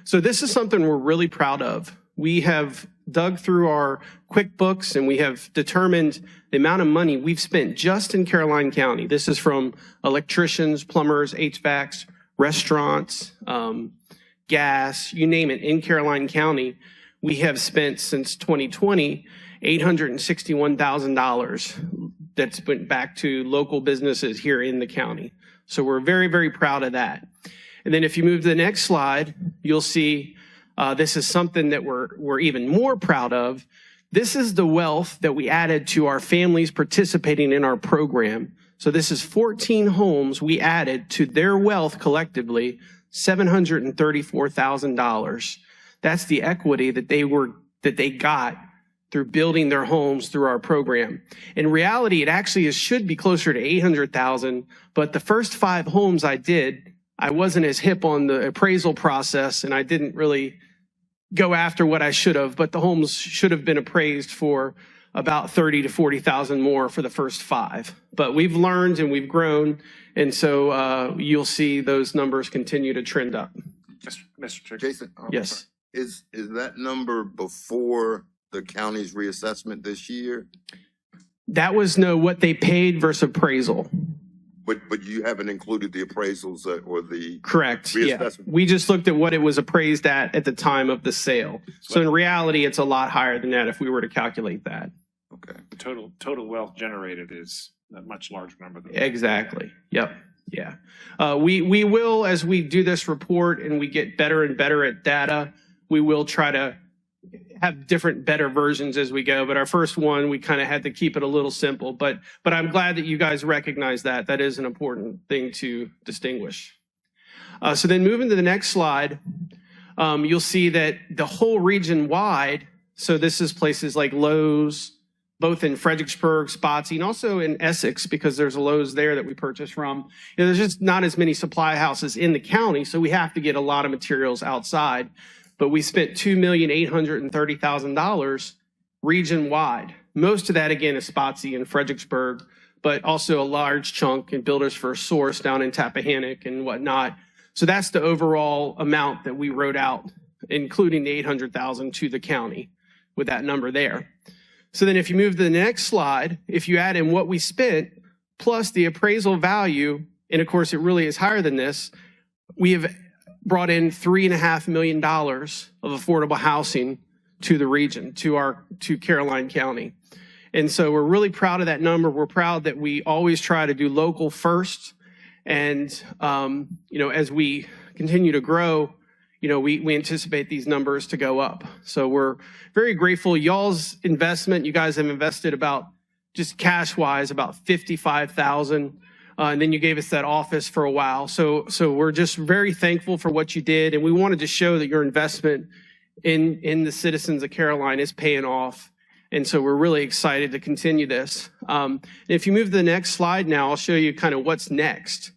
So this is something we're really proud of. We have dug through our QuickBooks and we have determined the amount of money we've spent just in Caroline County. This is from electricians, plumbers, HVACs, restaurants, gas, you name it, in Caroline County. We have spent since 2020 $861,000 that's went back to local businesses here in the county. So we're very, very proud of that. And then if you move to the next slide, you'll see this is something that we're even more proud of. This is the wealth that we added to our families participating in our program. So this is 14 homes we added to their wealth collectively, $734,000. That's the equity that they got through building their homes through our program. In reality, it actually should be closer to 800,000, but the first 5 homes I did, I wasn't as hip on the appraisal process and I didn't really go after what I should have, but the homes should have been appraised for about 30 to 40,000 more for the first 5. But we've learned and we've grown, and so you'll see those numbers continue to trend up. Mr. Tickle. Jason, Yes. Is that number before the county's reassessment this year? That was what they paid versus appraisal. But you haven't included the appraisals or the Correct. Yeah. reassessment? We just looked at what it was appraised at the time of the sale. So in reality, it's a lot higher than that if we were to calculate that. Okay. The total wealth generated is a much larger number than Exactly. Yep. Yeah. We will, as we do this report and we get better and better at data, we will try to have different, better versions as we go. But our first one, we kind of had to keep it a little simple. But I'm glad that you guys recognize that. That is an important thing to distinguish. So then moving to the next slide, you'll see that the whole region wide, so this is places like Lowe's, both in Fredericksburg, Spotsy, and also in Essex, because there's a Lowe's there that we purchased from. There's just not as many supply houses in the county, so we have to get a lot of materials outside. But we spent $2,830,000 region-wide. Most of that, again, is Spotsy and Fredericksburg, but also a large chunk in Builders First Source down in Rappahannock and whatnot. So that's the overall amount that we wrote out, including the $800,000 to the county with that number there. So then if you move to the next slide, if you add in what we spent plus the appraisal value, and of course it really is higher than this, we have brought in $3.5 million of affordable housing to the region, to Caroline County. And so we're really proud of that number. We're proud that we always try to do local first. And, as we continue to grow, we anticipate these numbers to go up. So we're very grateful. Y'all's investment, you guys have invested about, just cash-wise, about $55,000. And then you gave us that office for a while. So we're just very thankful for what you did. And we wanted to show that your investment in the citizens of Caroline is paying off. And so we're really excited to continue this. If you move to the next slide now, I'll show you kind of what's next.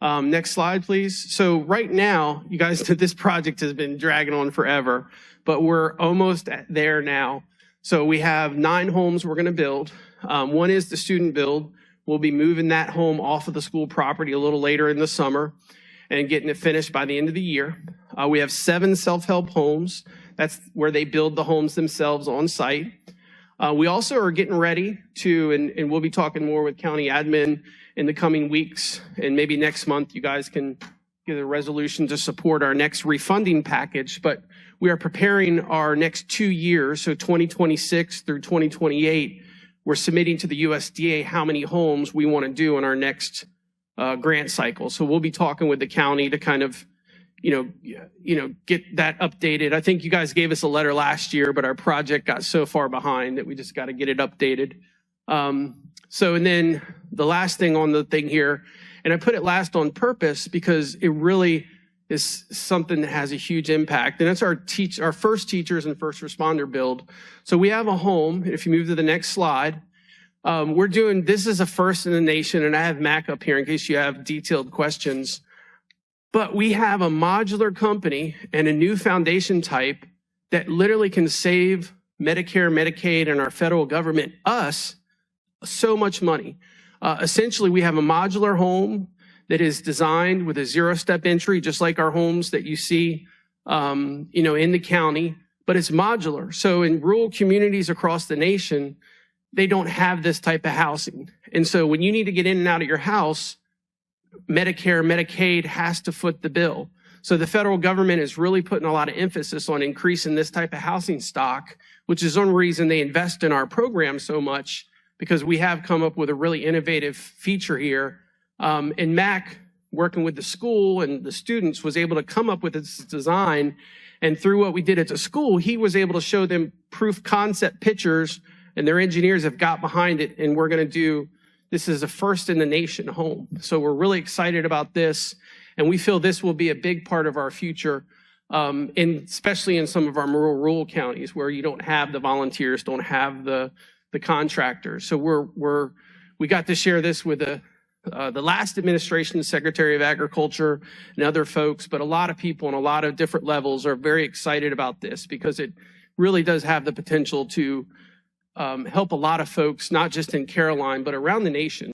Next slide, please. So right now, you guys, this project has been dragging on forever, but we're almost there now. So we have 9 homes we're going to build. One is the student build. We'll be moving that home off of the school property a little later in the summer and getting it finished by the end of the year. We have 7 self-help homes. That's where they build the homes themselves on site. We also are getting ready to, and we'll be talking more with county admin in the coming weeks, and maybe next month you guys can get a resolution to support our next refunding package. But we are preparing our next 2 years, so 2026 through 2028. We're submitting to the USDA how many homes we want to do in our next grant cycle. So we'll be talking with the county to kind of, get that updated. I think you guys gave us a letter last year, but our project got so far behind that we just got to get it updated. And then the last thing on the thing here, and I put it last on purpose because it really is something that has a huge impact. And that's our first teachers and first responder build. So we have a home. If you move to the next slide, this is a first in the nation, and I have Mac up here in case you have detailed questions. But we have a modular company and a new foundation type that literally can save Medicare, Medicaid, and our federal government, us, so much money. Essentially, we have a modular home that is designed with a 0-step entry, just like our homes that you see in the county, but it's modular. So in rural communities across the nation, they don't have this type of housing. And so when you need to get in and out of your house, Medicare, Medicaid has to foot the bill. So the federal government is really putting a lot of emphasis on increasing this type of housing stock, which is one reason they invest in our program so much, because we have come up with a really innovative feature here. And Mac, working with the school and the students, was able to come up with this design. And through what we did at the school, he was able to show them proof concept pictures, and their engineers have got behind it. And we're going to do, this is a first in the nation home. So we're really excited about this. And we feel this will be a big part of our future, especially in some of our more rural counties where you don't have the volunteers, don't have the contractors. So we got to share this with the last administration, the Secretary of Agriculture and other folks, but a lot of people on a lot of different levels are very excited about this because it really does have the potential to help a lot of folks, not just in Caroline, but around the nation.